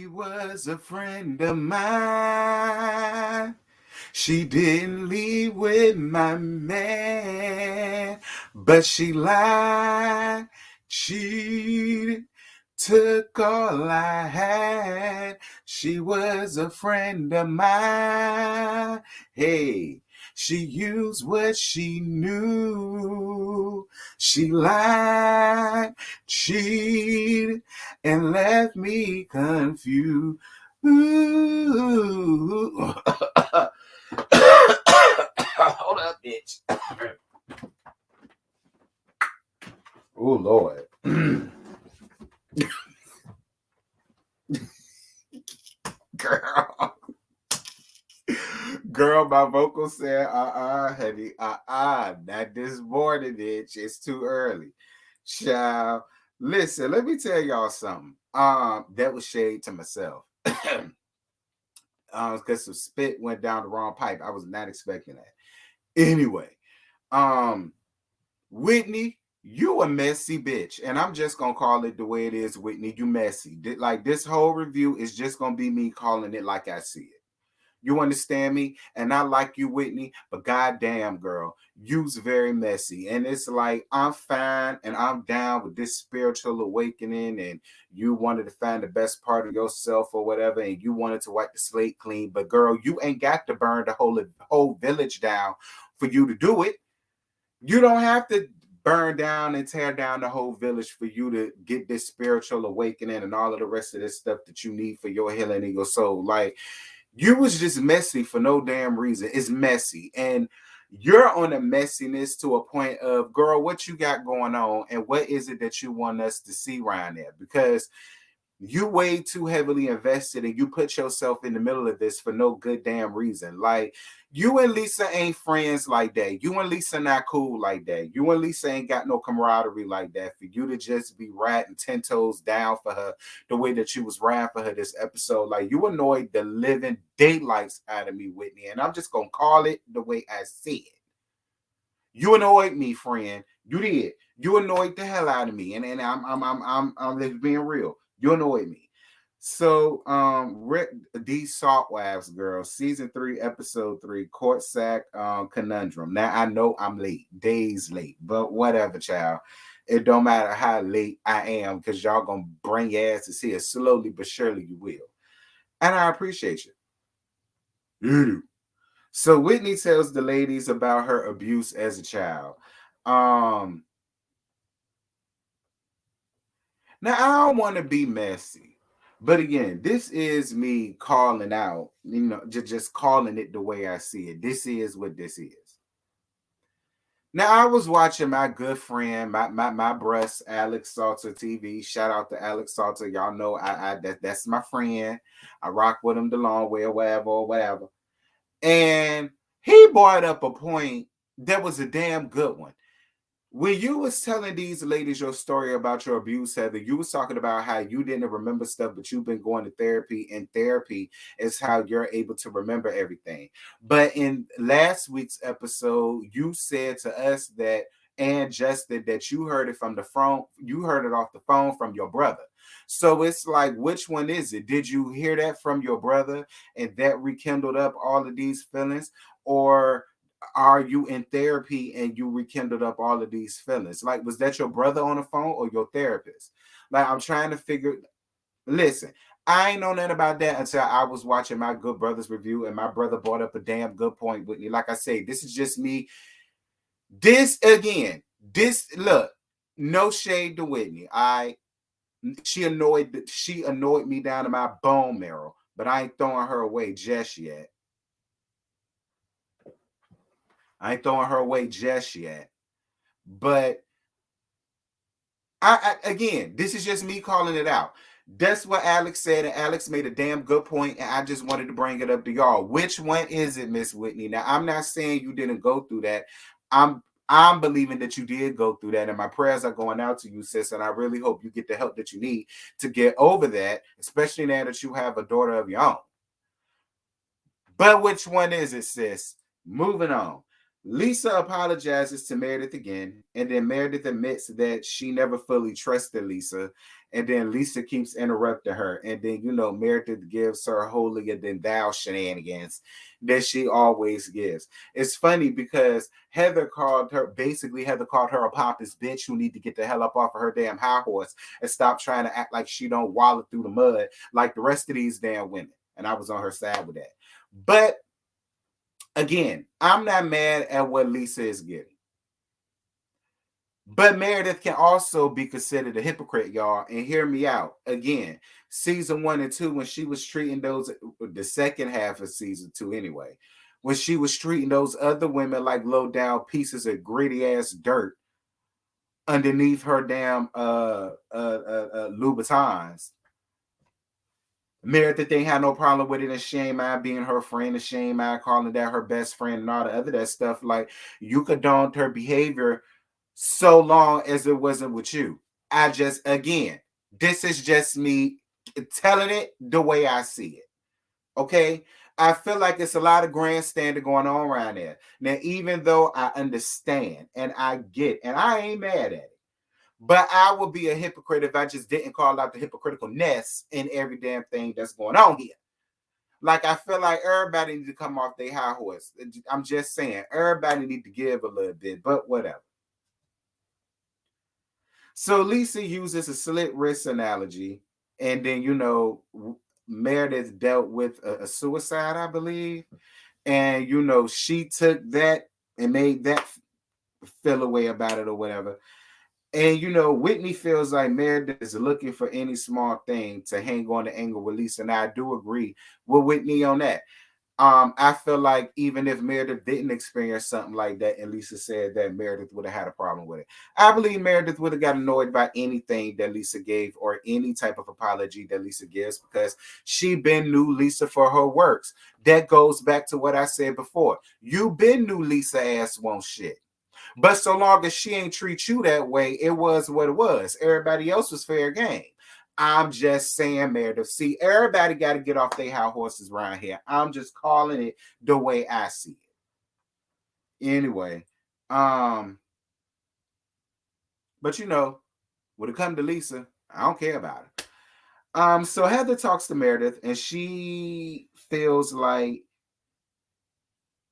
She was a friend of mine. She didn't leave with my man, but she lied, cheated, took all I had. She was a friend of mine. Hey, she used what she knew. She lied, cheated, and left me confused. Ooh. Hold up, bitch. Oh, Lord. Girl. Girl, my vocal said, honey, not this morning, bitch. It's too early. Child, listen, let me tell y'all something. That was shade to myself. Because some spit went down the wrong pipe. I was not expecting that. Anyway, Whitney, you a messy bitch. And I'm just going to call it the way it is, Whitney. You messy. Like, this whole review is just going to be me calling it like I see it. You understand me? And I like you, Whitney, but goddamn, girl, you's very messy. And it's like, I'm fine and I'm down with this spiritual awakening, and you wanted to find the best part of yourself or whatever, and you wanted to wipe the slate clean. But girl, you ain't got to burn the whole village down for you to do it. You don't have to burn down and tear down the whole village for you to get this spiritual awakening and all of the rest of this stuff that you need for your healing in your soul. Like, you was just messy for no damn reason. It's messy. And you're on a messiness to a point of, girl, what you got going on? And what is it that you want us to see around there? Because you way too heavily invested and you put yourself in the middle of this for no good damn reason. Like, you and Lisa ain't friends like that. You and Lisa not cool like that. You and Lisa ain't got no camaraderie like that for you to just be riding 10 toes down for her the way that you was riding for her this episode. Like, you annoyed the living daylights out of me, Whitney. And I'm just going to call it the way I see it. You annoyed me, friend. You did. You annoyed the hell out of me. And I'm just being real. You annoyed me. So, these Salt Wives, girls, season 3, episode 3, Courtside Conundrum. Now I know I'm late, days late, but whatever, child. It don't matter how late I am, because y'all gonna bring your ass to see it slowly but surely. You will, and I appreciate you. So Whitney tells the ladies about her abuse as a child. Now I don't want to be messy. But again, this is me calling out, just calling it the way I see it. This is what this is. Now, I was watching my good friend, my breast, Alex Salter TV. Shout out to Alex Salter. Y'all know that's my friend. I rock with him the long way or whatever. And he brought up a point that was a damn good one. When you was telling these ladies your story about your abuse, Heather, you was talking about how you didn't remember stuff, but you've been going to therapy, and therapy is how you're able to remember everything. But in last week's episode, you said to us that, and Justin, that you heard it from the phone, you heard it off the phone from your brother. So it's like, which one is it? Did you hear that from your brother and that rekindled up all of these feelings? Or are you in therapy and you rekindled up all of these feelings? Like, was that your brother on the phone or your therapist? Like, I'm trying to figure. Listen, I ain't know nothing about that until I was watching my good brother's review, and my brother brought up a damn good point with me. Like I say, this is just me. This again, look, no shade to Whitney. She annoyed me down to my bone marrow, but I ain't throwing her away just yet. But again, this is just me calling it out. That's what Alex said, and Alex made a damn good point, and I just wanted to bring it up to y'all. Which one is it, Miss Whitney? Now, I'm not saying you didn't go through that. I'm believing that you did go through that, and my prayers are going out to you, sis, and I really hope you get the help that you need to get over that, especially now that you have a daughter of your own. But which one is it, sis? Moving on. Lisa apologizes to Meredith again, and then Meredith admits that she never fully trusted Lisa, And then Lisa keeps interrupting her. And then, Meredith gives her holier than thou shenanigans that she always gives. It's funny because Heather called her a pompous bitch who need to get the hell up off of her damn high horse and stop trying to act like she don't wallow through the mud like the rest of these damn women. And I was on her side with that. But again, I'm not mad at what Lisa is getting. But Meredith can also be considered a hypocrite, y'all. And hear me out. Again, season 1 and 2, when she was treating the second half of season 2 anyway, when she was treating those other women like low down pieces of gritty ass dirt underneath her damn Louboutins. Meredith ain't had no problem with it, and she ain't mind being her friend, and she ain't mind calling that her best friend and all the other that stuff. Like, you condoned her behavior so long as it wasn't with you. Again, this is just me telling it the way I see it. Okay? I feel like it's a lot of grandstanding going on around there. Now, even though I understand and I get, and I ain't mad at it, but I would be a hypocrite if I just didn't call out the hypocriticalness in every damn thing that's going on here. Like, I feel like everybody needs to come off their high horse. I'm just saying, everybody need to give a little bit, but whatever. So Lisa uses a slit wrist analogy, and then, Meredith dealt with a suicide, I believe. And, she took that and made that feel away about it or whatever. And, Whitney feels like Meredith is looking for any small thing to hang on the angle with Lisa. And I do agree with Whitney on that. I feel like even if Meredith didn't experience something like that, and Lisa said that, Meredith would have had a problem with it. I believe Meredith would have got annoyed by anything that Lisa gave or any type of apology that Lisa gives, because she been knew Lisa for her works. That goes back to what I said before. You been knew Lisa ass won't shit. But so long as she ain't treat you that way, it was what it was. Everybody else was fair game. I'm just saying, Meredith. See, everybody got to get off their high horses around here. I'm just calling it the way I see it. Anyway, but when it comes to Lisa, I don't care about it. So Heather talks to Meredith, and she feels like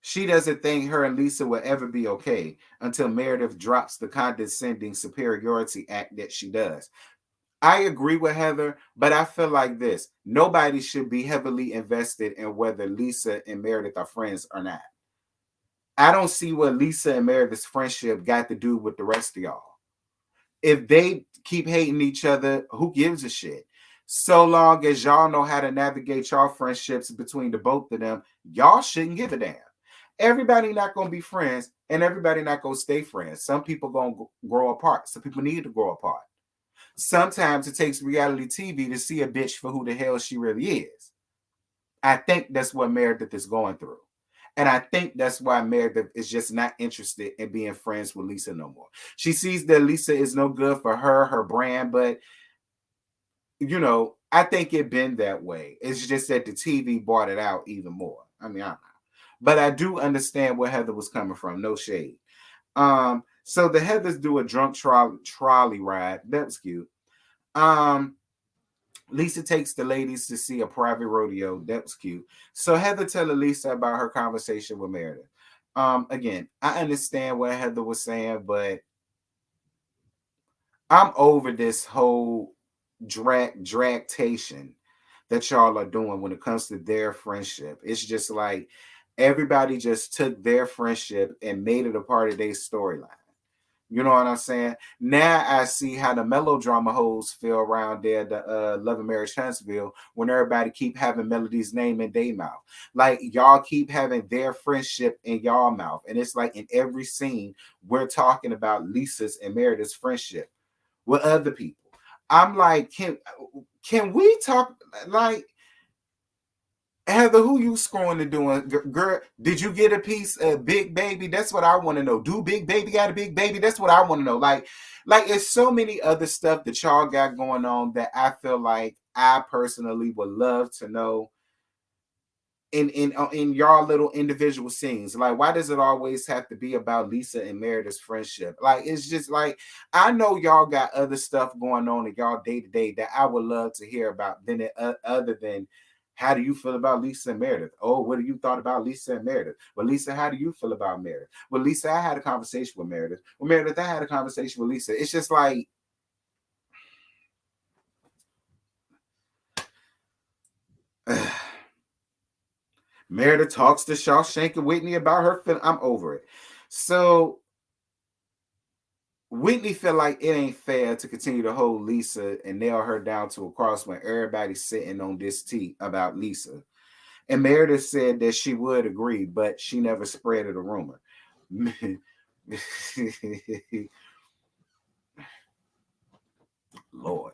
she doesn't think her and Lisa will ever be okay until Meredith drops the condescending superiority act that she does. I agree with Heather, but I feel like this. Nobody should be heavily invested in whether Lisa and Meredith are friends or not. I don't see what Lisa and Meredith's friendship got to do with the rest of y'all. If they keep hating each other, who gives a shit? So long as y'all know how to navigate y'all friendships between the both of them, y'all shouldn't give a damn. Everybody not going to be friends, and everybody not going to stay friends. Some people going to grow apart. Some people need to grow apart. Sometimes it takes reality TV to see a bitch for who the hell she really is. I think that's what Meredith is going through. And I think that's why Meredith is just not interested in being friends with Lisa no more. She sees that Lisa is no good for her brand, but, I think it been that way. It's just that the TV brought it out even more. I mean, I don't know. But I do understand where Heather was coming from. No shade. So the Heathers do a drunk trolley ride. That was cute. Lisa takes the ladies to see a private rodeo. That was cute. So Heather telling Lisa about her conversation with Meredith. Again, I understand what Heather was saying, but I'm over this whole dragtation that y'all are doing when it comes to their friendship. It's just like everybody just took their friendship and made it a part of their storyline. You know what I'm saying? Now I see how the melodrama hoes feel around there, the Love and Marriage Huntsville, when everybody keep having Melody's name in their mouth. Like, y'all keep having their friendship in y'all mouth. And it's like in every scene, we're talking about Lisa's and Meredith's friendship with other people. I'm like, can we talk, like, Heather, who you screwing and doing? Girl, did you get a piece of Big Baby? That's what I want to know. Do Big Baby got a Big Baby? That's what I want to know. Like it's so many other stuff that y'all got going on that I feel like I personally would love to know in y'all little individual scenes. Like, why does it always have to be about Lisa and Meredith's friendship? Like, it's just like, I know y'all got other stuff going on in y'all day to day that I would love to hear about than other than, how do you feel about Lisa and Meredith? Oh, what do you thought about Lisa and Meredith? Well, Lisa, how do you feel about Meredith? Well, Lisa, I had a conversation with Meredith. Well, Meredith, I had a conversation with Lisa. It's just like, Meredith talks to Shawshank and Whitney about her feeling. I'm over it. So Whitney feel like it ain't fair to continue to hold Lisa and nail her down to a cross when everybody's sitting on this tea about Lisa. And Meredith said that she would agree, but she never spread it a rumor. Lord.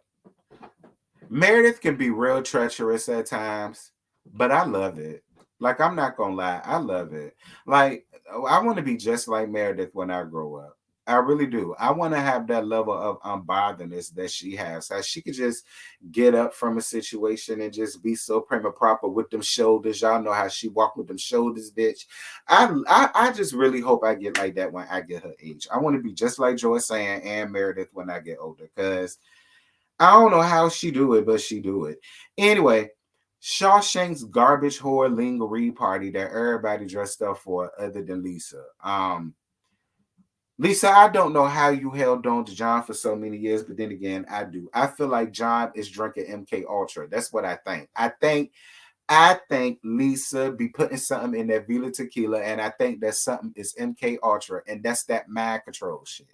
Meredith can be real treacherous at times, but I love it. Like, I'm not gonna lie, I love it. Like, I want to be just like Meredith when I grow up. I really do. I want to have that level of unbotheredness that she has. How she could just get up from a situation and just be so prim and proper with them shoulders. Y'all know how she walk with them shoulders, bitch. I just really hope I get like that when I get her age. I want to be just like Joy saying and Meredith when I get older, because I don't know how she do it, but she do it. Anyway, Shawshank's garbage whore lingerie party that everybody dressed up for other than Lisa. Lisa, I don't know how you held on to John for so many years, but then again, I do. I feel like John is drinking MK Ultra. That's what I think. I think Lisa be putting something in that Vila tequila, and I think that something is MK Ultra, and that's that mind control shit.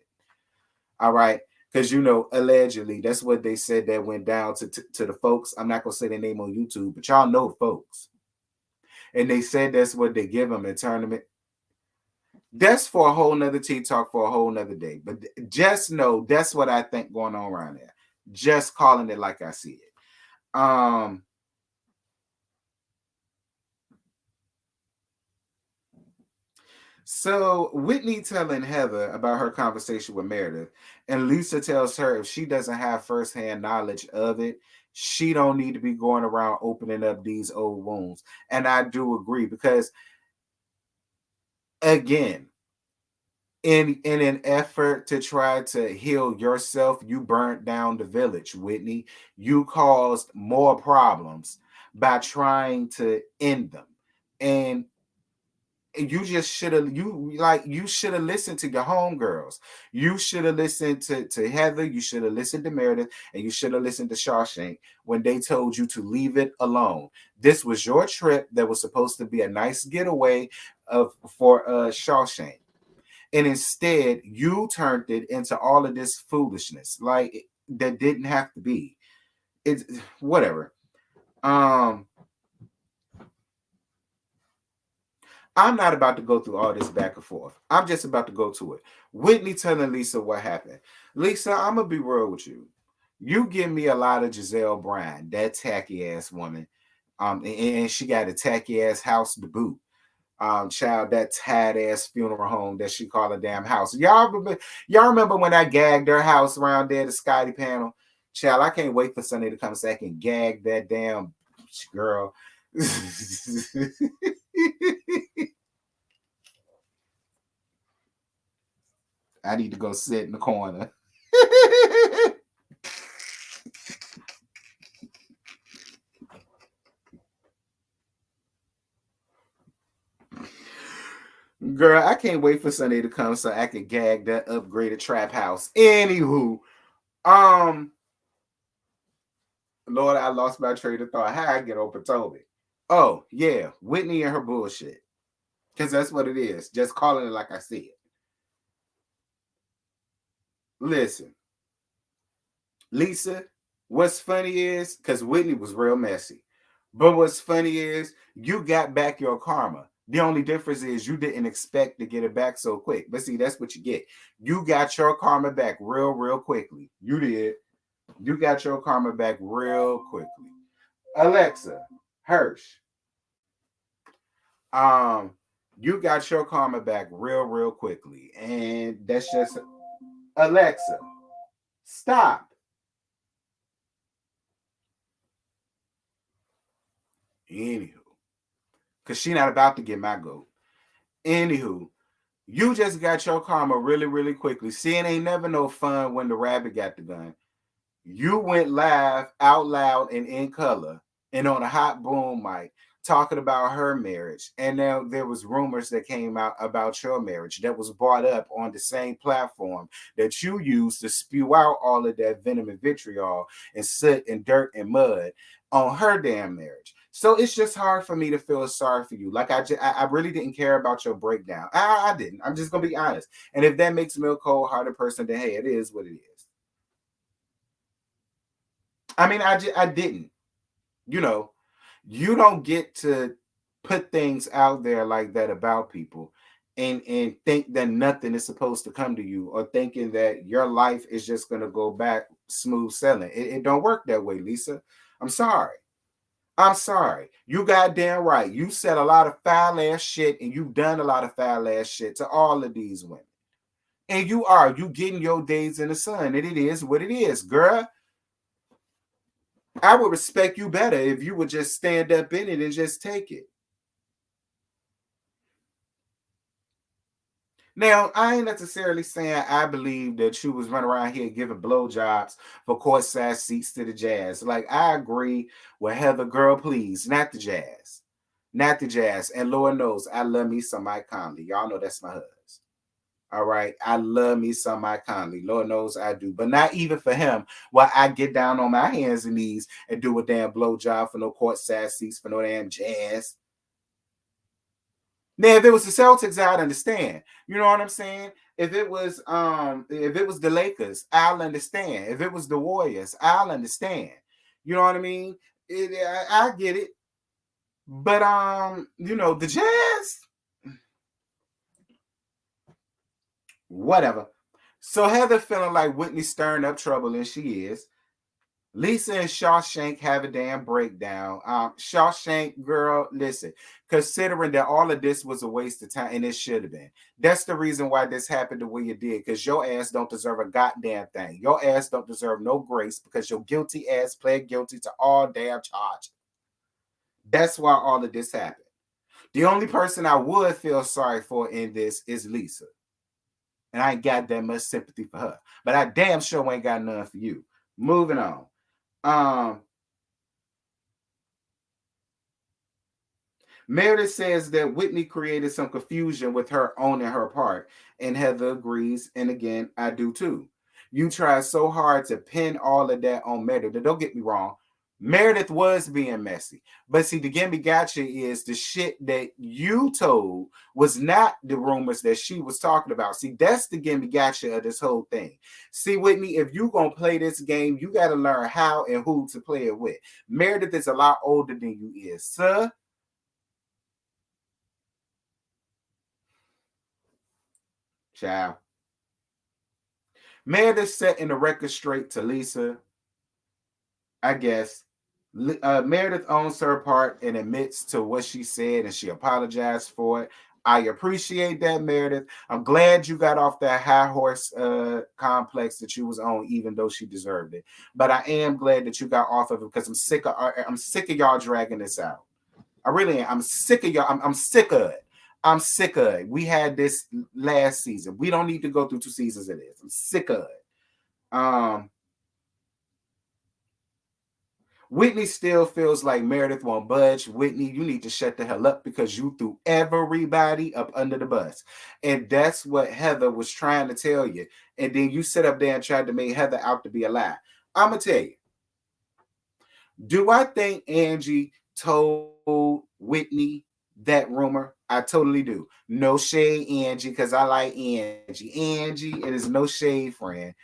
All right. Because, allegedly, that's what they said that went down to the folks. I'm not going to say their name on YouTube, but y'all know the folks. And they said that's what they give them in tournament. That's for a whole nother tea talk for a whole nother day. But just know that's what I think going on around there. Just calling it like I see it. So Whitney telling Heather about her conversation with Meredith, and Lisa tells her if she doesn't have firsthand knowledge of it, she don't need to be going around opening up these old wounds. And I do agree, because again, in an effort to try to heal yourself, you burnt down the village, Whitney. You caused more problems by trying to end them. And you just should have you should have listened to your homegirls. You should have listened to Heather, you should have listened to Meredith, and you should have listened to Shawshank when they told you to leave it alone. This was your trip that was supposed to be a nice getaway for Shawshank. And instead, you turned it into all of this foolishness, like that didn't have to be. It's whatever. I'm not about to go through all this back and forth. I'm just about to go to it. Whitney telling Lisa what happened. Lisa, I'm gonna be real with you. You give me a lot of Giselle Bryan, that tacky ass woman. And she got a tacky ass house to boot. Child, that tad ass funeral home that she called a damn house. Y'all remember when I gagged her house around there, the Scotty panel? Child, I can't wait for Sunday to come so I can gag that damn girl. I need to go sit in the corner. Girl, I can't wait for Sunday to come so I can gag that upgraded trap house. Anywho, Lord, I lost my train of thought. How I get over Toby? Oh, yeah, Whitney and her bullshit. Because that's what it is. Just calling it like I see it. Listen, Lisa, what's funny is, because Whitney was real messy. But what's funny is, you got back your karma. The only difference is you didn't expect to get it back so quick. But see, that's what you get. You got your karma back real quickly. You did. You got your karma back real quickly. Alexa, Hirsch, you got your karma back real quickly. And that's just Alexa, stop. Anywho, because she not about to get my goat. Anywho, you just got your karma really, really quickly. See, it ain't never no fun when the rabbit got the gun. You went live out loud and in color and on a hot boom mic talking about her marriage. And now there was rumors that came out about your marriage that was brought up on the same platform that you used to spew out all of that venom and vitriol and soot and dirt and mud on her damn marriage. So it's just hard for me to feel sorry for you. Like I really didn't care about your breakdown. I didn't. I'm just gonna be honest. And if that makes me a cold-hearted person, then hey, it is what it is. I mean, I didn't. You know, you don't get to put things out there like that about people and think that nothing is supposed to come to you or thinking that your life is just going to go back smooth sailing. It don't work that way, Lisa. I'm sorry. I'm sorry. You goddamn right. You said a lot of foul ass shit and you've done a lot of foul ass shit to all of these women. And you getting your days in the sun. And it is what it is, girl. I would respect you better if you would just stand up in it and just take it. Now, I ain't necessarily saying I believe that you was running around here giving blowjobs for courtside seats to the Jazz. Like, I agree with Heather, girl, please, not the Jazz. Not the Jazz. And Lord knows, I love me some Mike Conley. Y'all know that's my husband. All right. I love me some Mike Conley. Lord knows I do. But not even for him while I get down on my hands and knees and do a damn blowjob for no courtside seats for no damn Jazz. Now, if it was the Celtics, I'd understand. You know what I'm saying? If it was the Lakers, I'll understand. If it was the Warriors, I'll understand. You know what I mean? I get it. But the Jazz, whatever. So Heather feeling like Whitney stirring up trouble, and she is. Lisa and Shawshank have a damn breakdown. Shawshank, girl, listen, considering that all of this was a waste of time, and it should have been. That's the reason why this happened the way it did, because your ass don't deserve a goddamn thing. Your ass don't deserve no grace because your guilty ass pled guilty to all damn charges. That's why all of this happened. The only person I would feel sorry for in this is Lisa. And I ain't got that much sympathy for her. But I damn sure ain't got none for you. Moving on. Meredith says that Whitney created some confusion with her owning her part, and Heather agrees. And again, I do too. You tried so hard to pin all of that on Meredith. Don't get me wrong. Meredith was being messy. But see, the gimme gotcha is the shit that you told was not the rumors that she was talking about. See, that's the gimme gotcha of this whole thing. See, Whitney, if you going to play this game, you got to learn how and who to play it with. Meredith is a lot older than you is, sir. Child. Meredith setting the record straight to Lisa, I guess. Meredith owns her part and admits to what she said, and she apologized for it. I appreciate that, Meredith. I'm glad you got off that high horse complex that you was on, even though she deserved it. But I am glad that you got off of it because I'm sick of y'all dragging this out. I really am. I'm sick of y'all. I'm sick of it. I'm sick of it. We had this last season. We don't need to go through 2 seasons of this. I'm sick of it. Whitney still feels like Meredith won't budge. Whitney, you need to shut the hell up because you threw everybody up under the bus. And that's what Heather was trying to tell you. And then you sit up there and tried to make Heather out to be a lie. I'm going to tell you. Do I think Angie told Whitney that rumor? I totally do. No shade, Angie, because I like Angie. Angie, it is no shade, friend.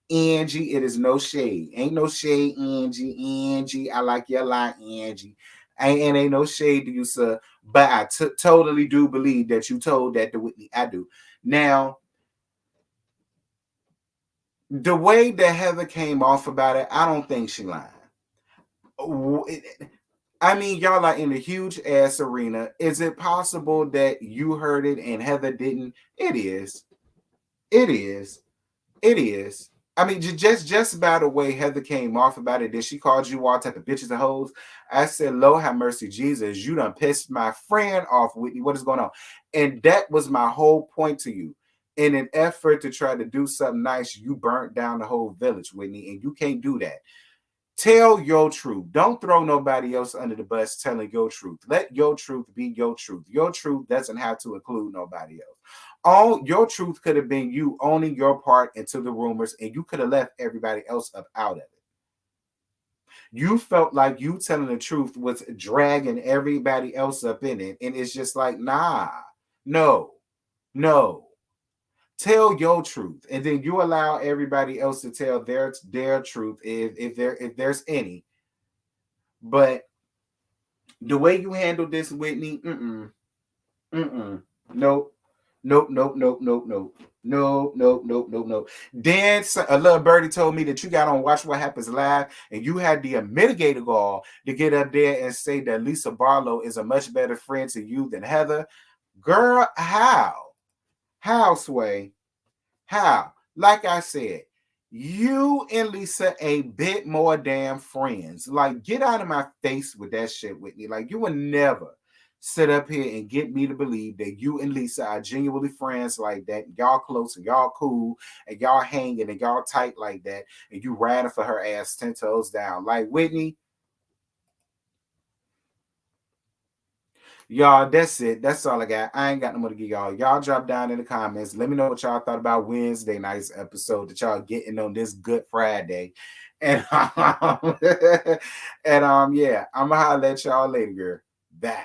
Angie, it is no shade. Ain't no shade, Angie. Angie, I like you a lot, Angie. And ain't no shade to you, sir. But I totally do believe that you told that to Whitney. I do. Now, the way that Heather came off about it, I don't think she lied. I mean, y'all are in a huge ass arena. Is it possible that you heard it and Heather didn't? It is. It is. It is. I mean, just by the way Heather came off about it, that she called you all type of bitches and hoes. I said, Lord have mercy, Jesus, you done pissed my friend off, Whitney. What is going on? And that was my whole point to you. In an effort to try to do something nice, you burnt down the whole village, Whitney, and you can't do that. Tell your truth. Don't throw nobody else under the bus telling your truth. Let your truth be your truth. Your truth doesn't have to include nobody else. All your truth could have been you owning your part into the rumors, and you could have left everybody else up out of it. You felt like you telling the truth was dragging everybody else up in it, and it's just like, nah, no, no. Tell your truth, and then you allow everybody else to tell their truth if there's any. But the way you handled this, Whitney, nope, nope, nope, nope, nope, nope. No, no, no, no, no. Then a little birdie told me that you got on Watch What Happens Live, and you had the mitigator gall to get up there and say that Lisa Barlow is a much better friend to you than Heather. Girl, how? How, Sway? How? Like I said, you and Lisa a bit more damn friends. Like, get out of my face with that shit, Whitney. Like, you would never sit up here and get me to believe that you and Lisa are genuinely friends like that. Y'all close and y'all cool and y'all hanging and y'all tight like that. And you riding for her ass 10 toes down. Like, Whitney, y'all, that's it. That's all I got. I ain't got no more to give y'all. Y'all drop down in the comments. Let me know what y'all thought about Wednesday night's episode that y'all getting on this Good Friday. And yeah, I'm gonna holler at y'all later, girl. Bye.